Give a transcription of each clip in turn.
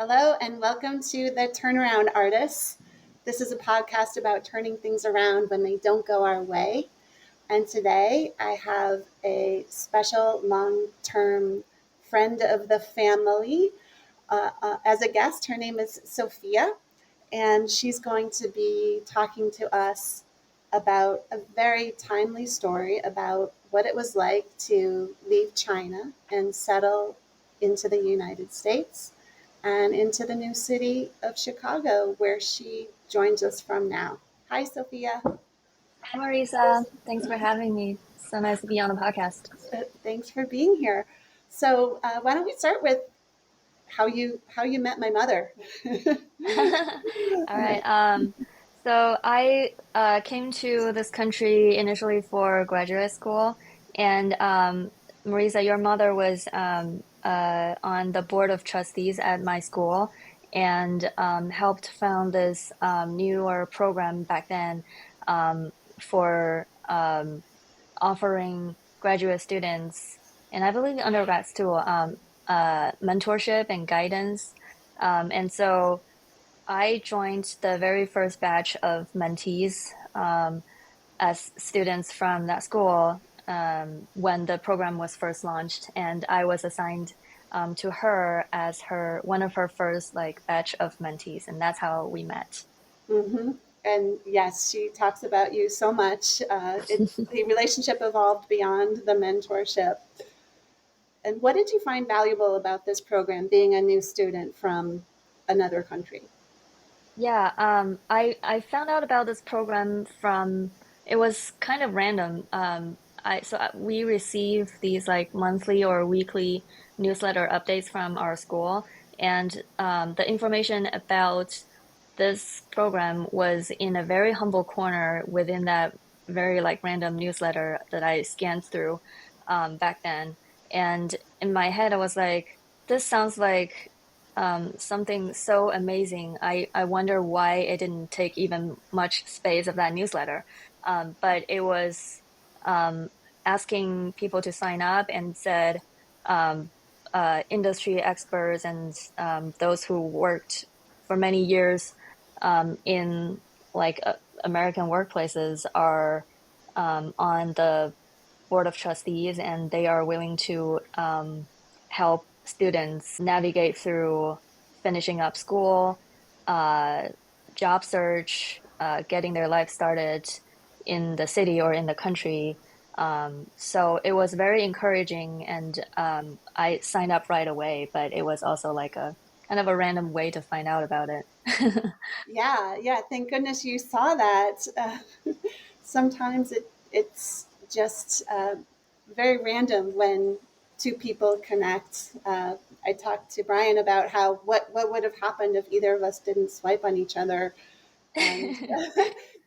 Hello, and welcome to the Turnaround Artists. This is a podcast about turning things around when they don't go our way. And today I have a special long term friend of the family as a guest. Her name is Sophia, and she's going to be talking to us about a very timely story about what it was like to leave China and settle into the United States and into the new city of Chicago, where she joins us from now. Hi, Sophia. Hi, Marisa. Thanks for having me. So nice to be on the podcast. Thanks for being here. So, why don't we start with how you met my mother? All right. So I came to this country initially for graduate school, and Marisa, your mother was on the board of trustees at my school, and helped found this newer program back then for offering graduate students, and I believe undergrads too, mentorship and guidance. And so I joined the very first batch of mentees as students from that school when the program was first launched, and I was assigned to her as her one of her first like batch of mentees, and that's how we met. Hmm. And yes, she talks about you so much. The relationship evolved beyond the mentorship. And what did you find valuable about this program, being a new student from another country? Yeah, I found out about this program from it was kind of random. We receive these like monthly or weekly newsletter updates from our school, and the information about this program was in a very humble corner within that very like random newsletter that I scanned through back then. And in my head, I was like, this sounds like something so amazing. I wonder why it didn't take even much space of that newsletter. But it was um, asking people to sign up and said um, industry experts and those who worked for many years in like American workplaces are on the board of trustees, and they are willing to help students navigate through finishing up school, uh, job search, getting their life started in the city or in the country. So it was very encouraging, and I signed up right away, but it was also like a kind of a random way to find out about it. Yeah, yeah. Thank goodness you saw that. Sometimes it's just very random when two people connect. I talked to Brian about how what would have happened if either of us didn't swipe on each other, and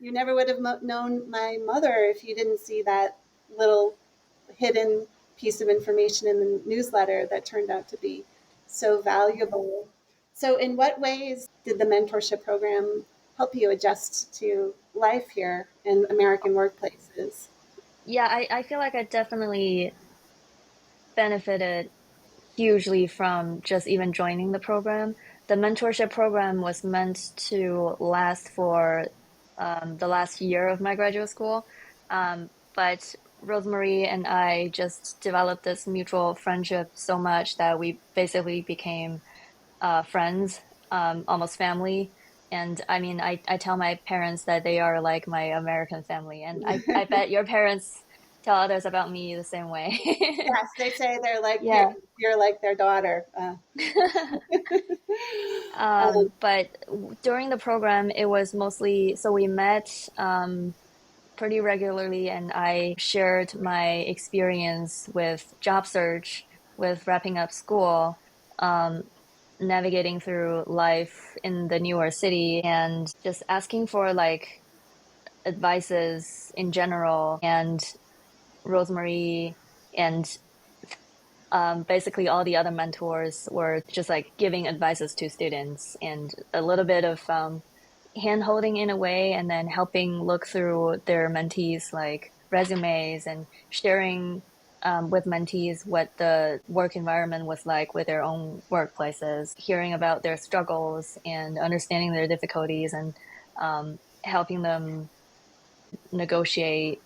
you never would have known my mother if you didn't see that little hidden piece of information in the newsletter that turned out to be so valuable. So, in what ways did the mentorship program help you adjust to life here in American workplaces? Yeah, I feel like I definitely benefited hugely from just even joining the program. The mentorship program was meant to last for the last year of my graduate school. But Rosemary and I just developed this mutual friendship so much that we basically became friends, almost family. And I mean, I tell my parents that they are like my American family, and I bet your parents tell others about me the same way. Yes, they say they're like Yeah. you're like their daughter. Um, But during the program, it was mostly so we met pretty regularly, and I shared my experience with job search, with wrapping up school, um, navigating through life in the newer city, and just asking for like advices in general. And Rosemary and basically all the other mentors were just like giving advices to students and a little bit of hand holding in a way, and then helping look through their mentees like resumes and sharing with mentees what the work environment was like with their own workplaces, hearing about their struggles and understanding their difficulties and helping them negotiate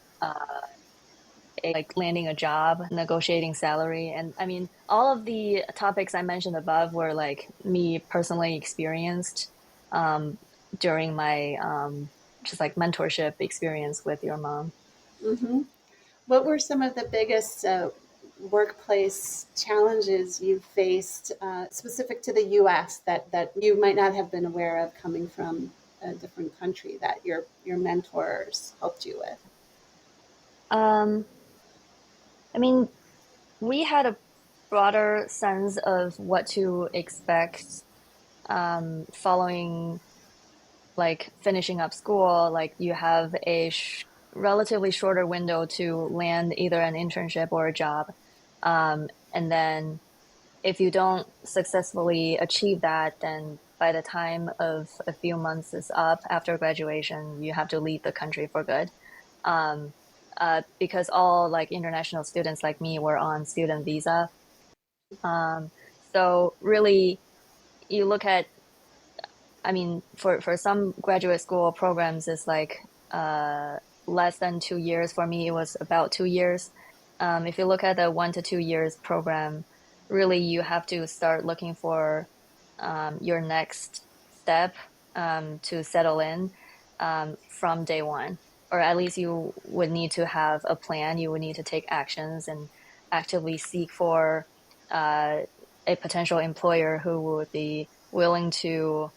like landing a job, negotiating salary. And I mean, all of the topics I mentioned above were like me personally experienced um, during my just like mentorship experience with your mom. Hmm. What were some of the biggest workplace challenges you faced specific to the U.S. that you might not have been aware of coming from a different country that your mentors helped you with? Um, I mean, we had a broader sense of what to expect following like finishing up school. Like you have a relatively shorter window to land either an internship or a job. And then if you don't successfully achieve that, then by the time of a few months is up after graduation, you have to leave the country for good. Um, because all like international students like me were on student visa. Um, so really, you look at, I mean, for some graduate school programs, it's like less than 2 years. For me, it was about 2 years. If you look at the 1 to 2 years program, really you have to start looking for your next step to settle in from day one, or at least you would need to have a plan. You would need to take actions and actively seek for uh, a potential employer who would be willing to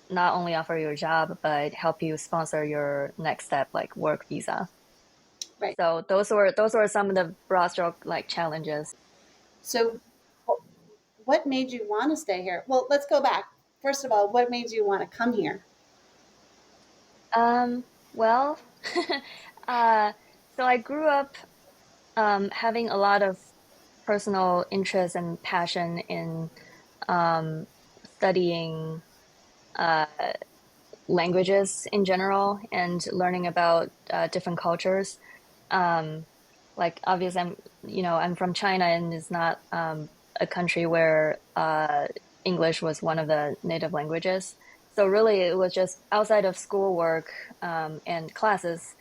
not only offer you a job, but help you sponsor your next step, like work visa. Right. So those were some of the broad stroke like challenges. So, what made you want to stay here? Well, let's go back. First of all, what made you want to come here? Well, uh, so I grew up having a lot of personal interest and passion in studying uh, languages in general and learning about different cultures. Um, like obviously I'm from China and it's not a country where English was one of the native languages. So really it was just outside of schoolwork and classes.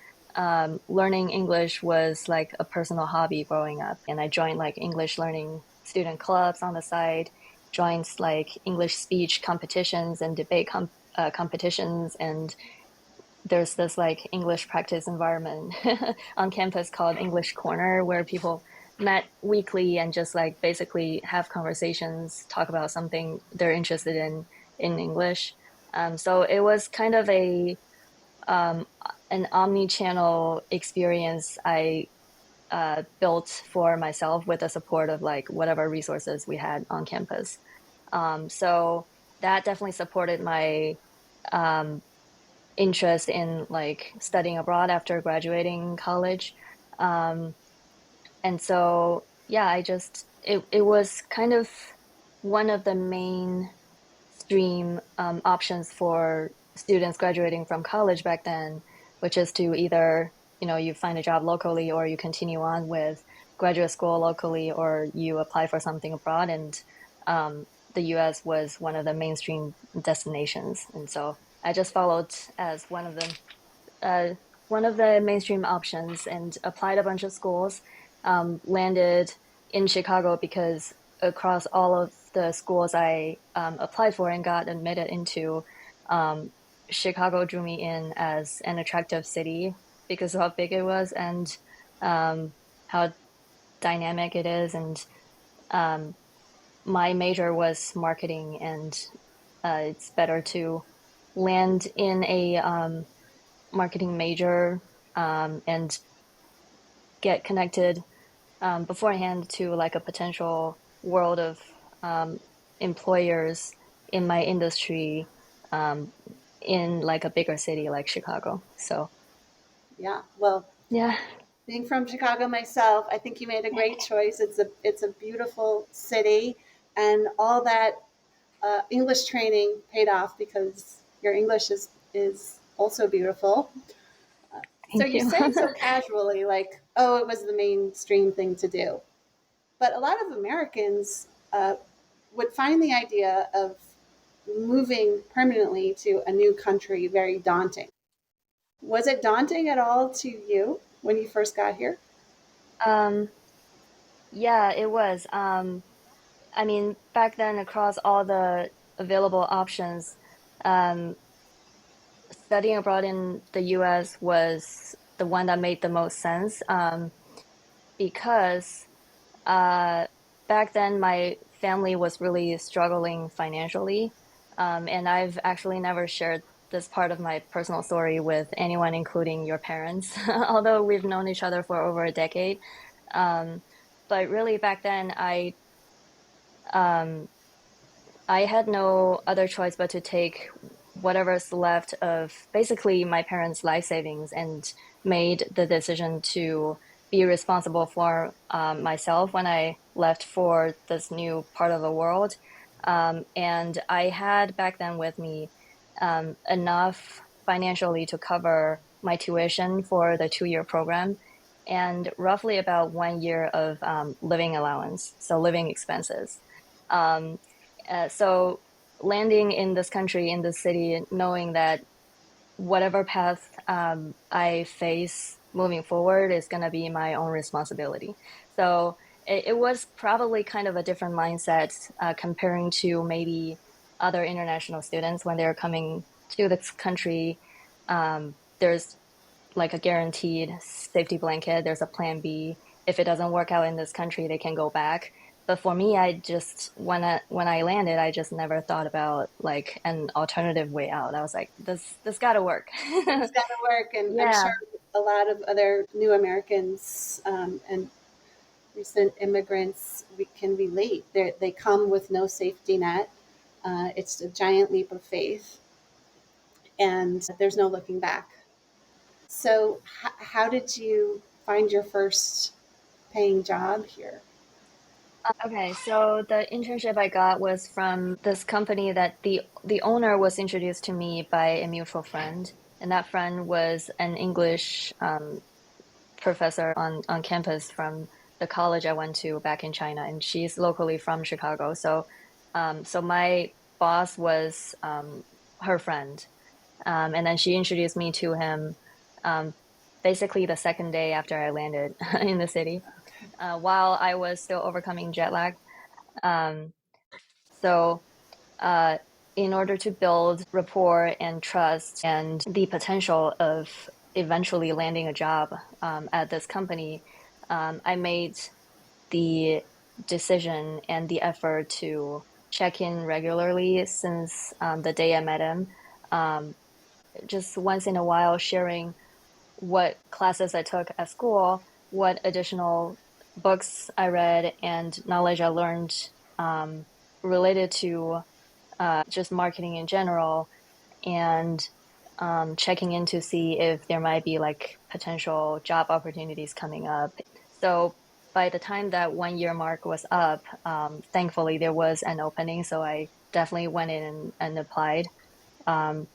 Learning English was like a personal hobby growing up, and I joined like English learning student clubs on the side, joined like English speech competitions and debate competitions, and there's this like English practice environment on campus called English Corner where people met weekly and just like basically have conversations, talk about something they're interested in English. So it was kind of a um, an omni-channel experience I built for myself with the support of like whatever resources we had on campus. So that definitely supported my um, interest in like studying abroad after graduating college. Um, and so, yeah, it was kind of one of the mainstream options for students graduating from college back then, which is to either, you find a job locally or you continue on with graduate school locally or you apply for something abroad. And the US was one of the mainstream destinations. And so I just followed as uh, one of the mainstream options and applied a bunch of schools. Landed in Chicago because across all of the schools I applied for and got admitted into, um, Chicago drew me in as an attractive city because of how big it was and how dynamic it is. And um, my major was marketing, and it's better to land in a marketing major and get connected beforehand to like a potential world of um, employers in my industry um, in like a bigger city like Chicago. So Yeah. Well, yeah, being from Chicago myself, I think you made a great choice. It's a beautiful city, and all that English training paid off because your English is also beautiful. So Thank you you. say it so casually, like, oh, it was the mainstream thing to do. But a lot of Americans would find the idea of moving permanently to a new country very daunting. Was it daunting at all to you when you first got here? Um, yeah, it was. I mean, back then, across all the available options, um, studying abroad in the US was the one that made the most sense. Because uh, back then my family was really struggling financially. And I've actually never shared this part of my personal story with anyone, including your parents, although we've known each other for over a decade. Um, but really, back then, um, I had no other choice but to take whatever's left of basically my parents' life savings and made the decision to be responsible for myself when I left for this new part of the world. And I had back then with me enough financially to cover my tuition for the 2 year program and roughly about 1 year of living allowance, so living expenses. Um, so landing in this country, in this city, knowing that whatever path I face moving forward is going to be my own responsibility. So it was probably kind of a different mindset comparing to maybe other international students when they're coming to this country. There's like a guaranteed safety blanket. There's a plan B. If it doesn't work out in this country, they can go back. But for me, I just when I landed, I just never thought about like an alternative way out. I was like, this gotta work. It's got to work, and I'm sure Yeah. a lot of other new Americans and recent immigrants we can relate. They come with no safety net. It's a giant leap of faith, and there's no looking back. So, how did you find your first paying job here? Okay, so the internship I got was from this company that the owner was introduced to me by a mutual friend, and that friend was an English professor on campus from the college I went to back in China, and she's locally from Chicago. So my boss was her friend, and then she introduced me to him, um, basically the second day after I landed in the city, while I was still overcoming jet lag. Um, so uh, in order to build rapport and trust and the potential of eventually landing a job at this company, I made the decision and the effort to check in regularly since the day I met him. Um, just once in a while, sharing what classes I took at school, what additional books I read, and knowledge I learned um, related to just marketing in general, and checking in to see if there might be like potential job opportunities coming up. So by the time that 1 year mark was up, thankfully there was an opening, so I definitely went in and applied. Um,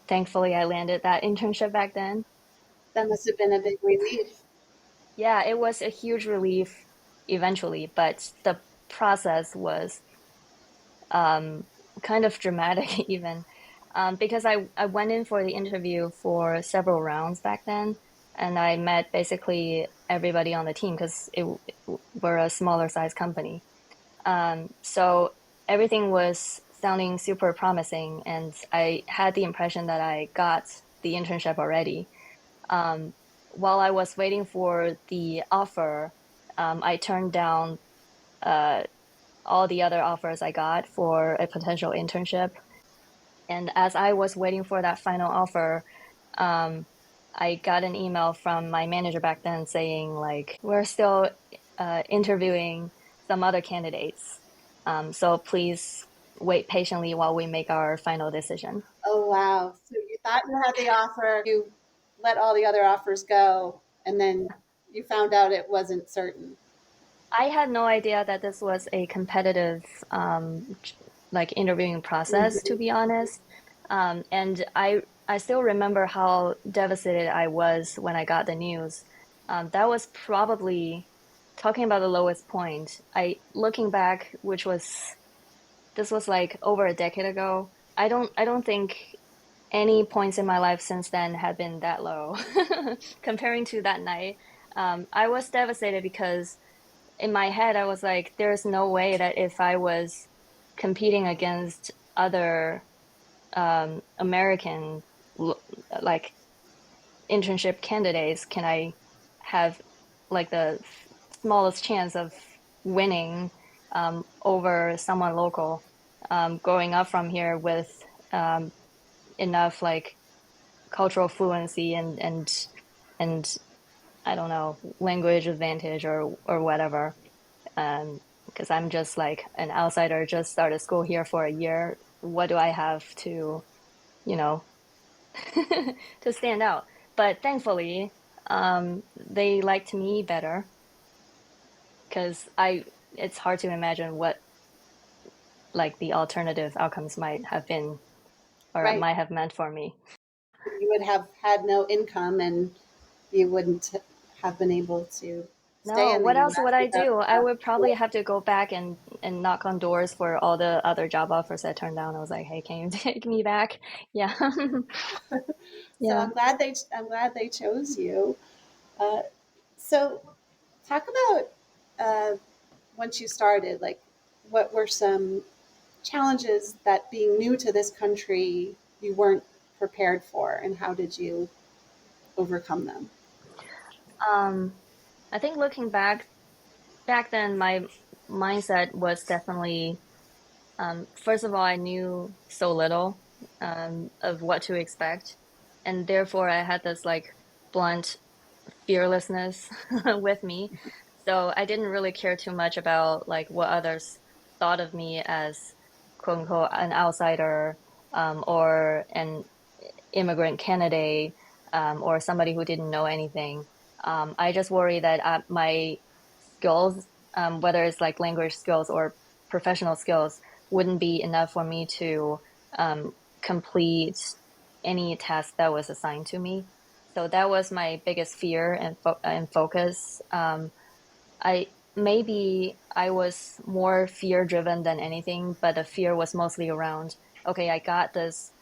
Thankfully, I landed that internship back then. That must have been a big relief. Yeah, it was a huge relief eventually, but the process was um, kind of dramatic even because I went in for the interview for several rounds back then, and I met basically everybody on the team because we're a smaller size company. So everything was sounding super promising, and I had the impression that I got the internship already. Um, while I was waiting for the offer, I turned down uh, all the other offers I got for a potential internship. And as I was waiting for that final offer, um, I got an email from my manager back then saying, like, we're still interviewing some other candidates. So please wait patiently while we make our final decision. Oh, wow. So you thought you had the offer, you let all the other offers go, and then you found out it wasn't certain. I had no idea that this was a competitive, like interviewing process, to Mhm. be honest. And I still remember how devastated I was when I got the news. That was probably talking about the lowest point. Looking back, this was like over a decade ago. I don't think any points in my life since then had been that low. Comparing to that night, I was devastated because in my head I was like, there's no way that if I was competing against other American like internship candidates, can I have like the smallest chance of winning over someone local, growing up from here with um, enough like cultural fluency and I don't know, language advantage or whatever. Because I'm just like an outsider, just started school here for a year. What do I have to, you know, to stand out? But thankfully, they liked me better because it's hard to imagine what like the alternative outcomes might have been or Right. might have meant for me. You would have had no income and you wouldn't have been able to stay No, in the what else would US I without do? I would probably school. have to go back and knock on doors for all the other job offers I turned down. I was like, hey, can you take me back? Yeah. So Yeah. I'm glad they chose you. Uh, so talk about uh, once you started, like what were some challenges that being new to this country you weren't prepared for, and how did you overcome them? Um, I think looking back then, my mindset was definitely, first of all, I knew so little, of what to expect. And therefore I had this like blunt fearlessness with me. So I didn't really care too much about like what others thought of me as quote unquote an outsider, or an immigrant candidate, or somebody who didn't know anything. I just worry that my skills, whether it's like language skills or professional skills, wouldn't be enough for me to complete any task that was assigned to me. So that was my biggest fear and focus. I maybe I was more fear driven than anything, but the fear was mostly around, okay, I got this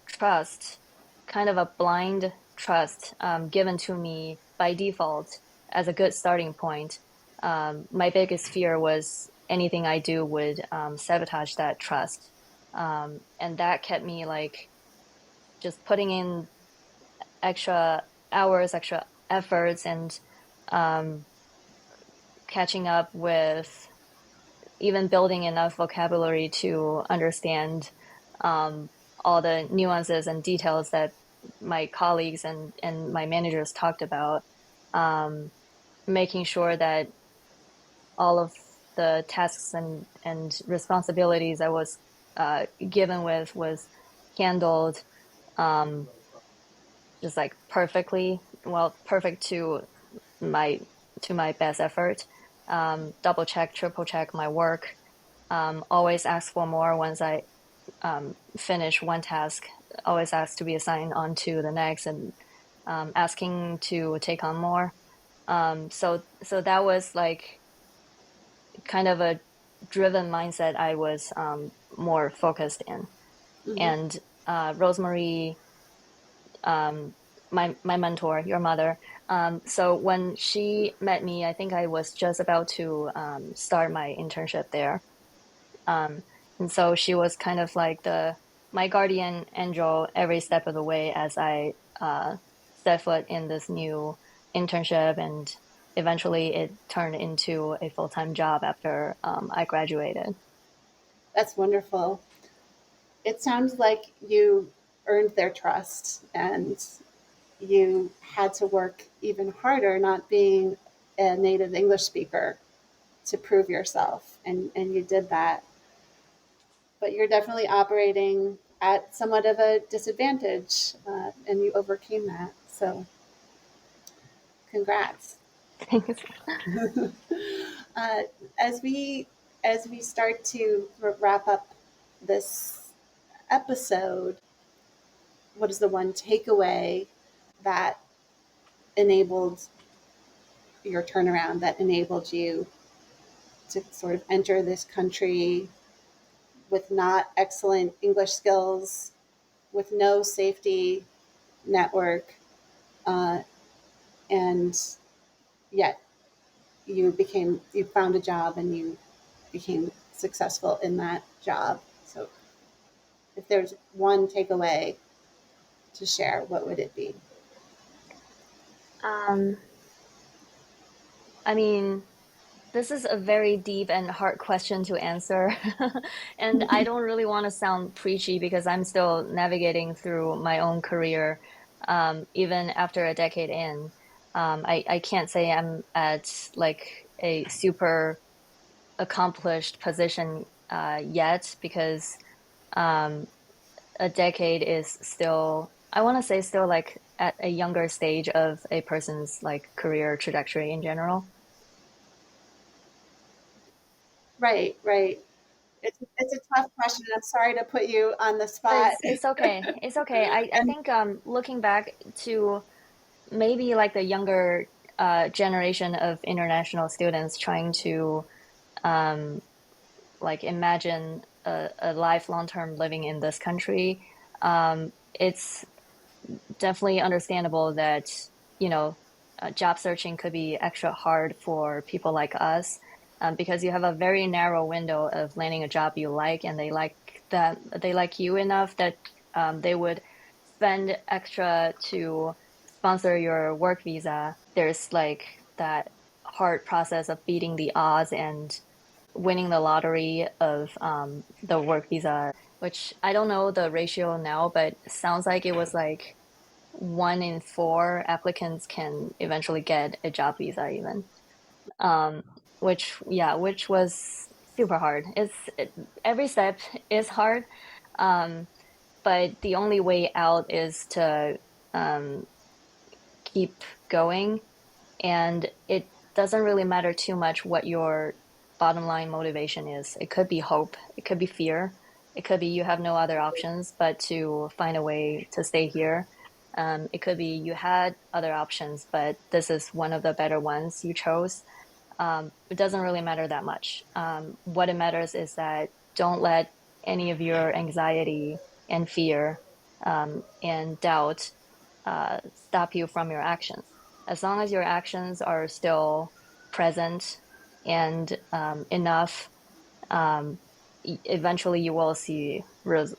trust, kind of a blind trust, given to me by default as a good starting point. My biggest fear was anything I do would sabotage that trust. And that kept me like just putting in extra hours, extra efforts, and um, catching up with even building enough vocabulary to understand um, all the nuances and details that my colleagues and my managers talked about, um, making sure that all of the tasks and responsibilities I was given with was handled um, just like perfectly, well, perfect my to my best effort. Double check, triple check my work. Always ask for more once I finish one task. Always ask to be assigned on to the next, and asking to take on more. So that was like kind of a driven mindset I was more focused in. Hmm. And Rosemary, my mentor, your mother. So when she met me, I think I was just about to start my internship there. Um, and so she was kind of like the my guardian angel every step of the way as I set foot in this new internship, and eventually it turned into a full-time job after I graduated. That's wonderful. It sounds like you earned their trust and you had to work even harder not being a native English speaker to prove yourself. And you did that. But you're definitely operating at somewhat of a disadvantage, and you overcame that. So, congrats. uh, as we as we start to wrap up this episode, what is the one takeaway that enabled your turnaround, that enabled you to sort of enter this country with not excellent English skills, with no safety network, uh, and yet you found a job and you became successful in that job. So, if there's one takeaway to share, what would it be? Um, I mean, this is a very deep and hard question to answer. And I don't really want to sound preachy because I'm still navigating through my own career, even after a decade in. I can't say I'm at like a super accomplished position yet because um, a decade is still, I want to say, still like at a younger stage of a person's like career trajectory in general. Right, right. It's a tough question. I'm sorry to put you on the spot. It's okay. It's okay. I And think looking back to maybe like the younger generation of international students trying to um like imagine a life long term living in this country, it's definitely understandable that, you know, job searching could be extra hard for people like us, because you have a very narrow window of landing a job you like, and they like you enough that they would spend extra to sponsor your work visa. There's like that hard process of beating the odds and winning the lottery of the work visa, which I don't know the ratio now, but sounds like it was like 1 in 4 applicants can eventually get a job visa even. Um, which was super hard. Every step is hard, um, but the only way out is to um, keep going, and it doesn't really matter too much what your bottom line motivation is. It could be hope, it could be fear, it could be you have no other options but to find a way to stay here. It could be you had other options, but this is one of the better ones you chose. It doesn't really matter that much. What it matters is that don't let any of your anxiety and fear and doubt stop you from your actions. As long as your actions are still present and enough, um, eventually you will see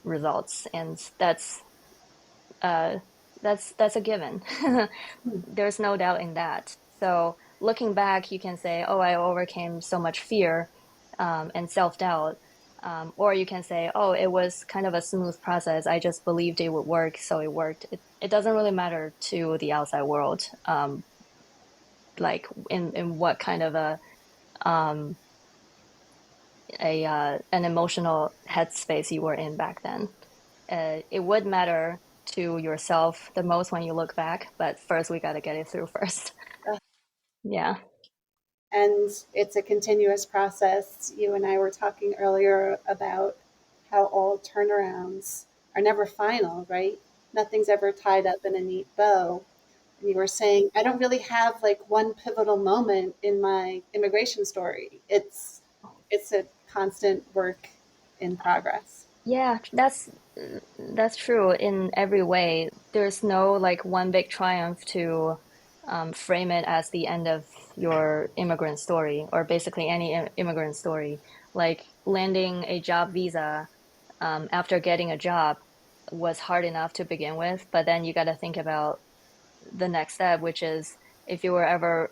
results, and uh, that's a given. There's no doubt in that. So looking back, you can say, "Oh, I overcame so much fear and self-doubt," or you can say, "Oh, it was kind of a smooth process. I just believed it would work, so it worked." It doesn't really matter to the outside world, like in what kind of um, a an emotional headspace you were in back then. It would matter to yourself the most when you look back, but first we got to get it through first. Yeah. and it's a continuous process. You and I were talking earlier about how all turnarounds are never final, right? Nothing's ever tied up in a neat bow. And you were saying, I don't really have like one pivotal moment in my immigration story. It's a constant work in progress. Yeah, that's true in every way. There's no like one big triumph to frame it as the end of your immigrant story, or basically any immigrant story. Like landing a job visa after getting a job was hard enough to begin with, but then you got to think about the next step, which is if you were ever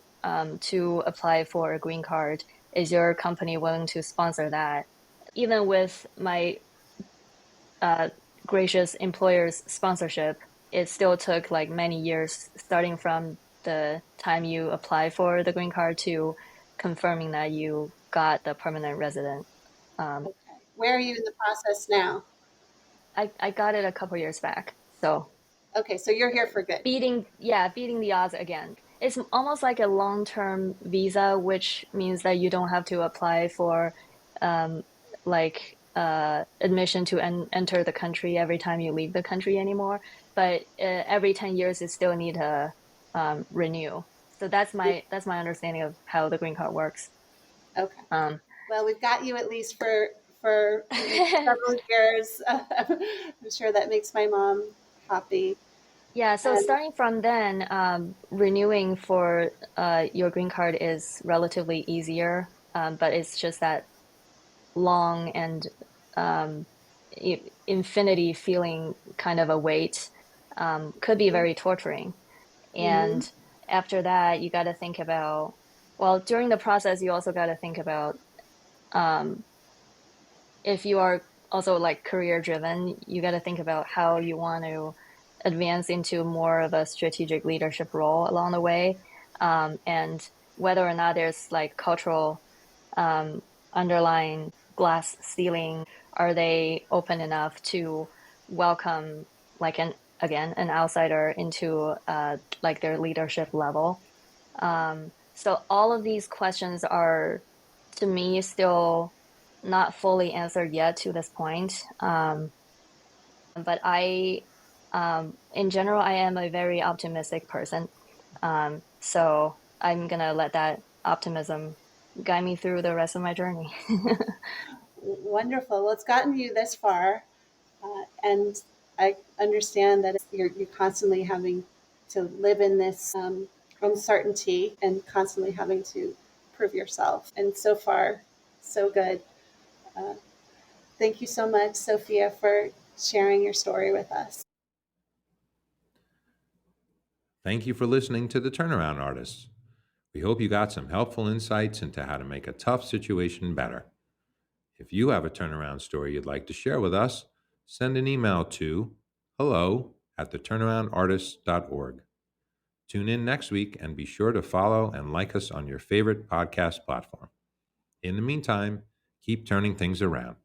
to apply for a green card, is your company willing to sponsor that? Even with my uh, gracious employer's sponsorship, it still took like many years, starting from the time you apply for the green card to confirming that you got the permanent resident. Um, Okay. Where are you in the process now? I got it a couple years back, so Okay, so you're here for good. beating the odds again. It's almost like a long-term visa, which means that you don't have to apply for um, like admission to enter the country every time you leave the country anymore. But every 10 years, you still need to renew. So that's my understanding of how the green card works. Okay. Um, Well, we've got you at least for at least several years. I'm sure that makes my mom happy. yeah, so And starting from then, renewing for your green card is relatively easier, but it's just that long and um, infinity feeling kind of a wait could be very torturing. mm-hmm, And after that, you got to think about, well, during the process, you also got to think about um, if you are also like career driven, you got to think about how you want to advance into more of a strategic leadership role along the way, and whether or not there's like cultural um, underlying glass ceiling. Are they open enough to welcome like an outsider into like their leadership level? So all of these questions are, to me, still not fully answered yet to this point. But in general, I am a very optimistic person. So I'm gonna let that optimism guide me through the rest of my journey. wonderful. Well, it's gotten you this far, and I understand that you're constantly having to live in this uncertainty and constantly having to prove yourself. And so far, so good. Uh, Thank you so much, Sophia, for sharing your story with us. Thank you for listening to The Turnaround Artists. We hope you got some helpful insights into how to make a tough situation better. If you have a turnaround story you'd like to share with us, send an email to hello@theturnaroundartist.org. Tune in next week and be sure to follow and like us on your favorite podcast platform. In the meantime, keep turning things around.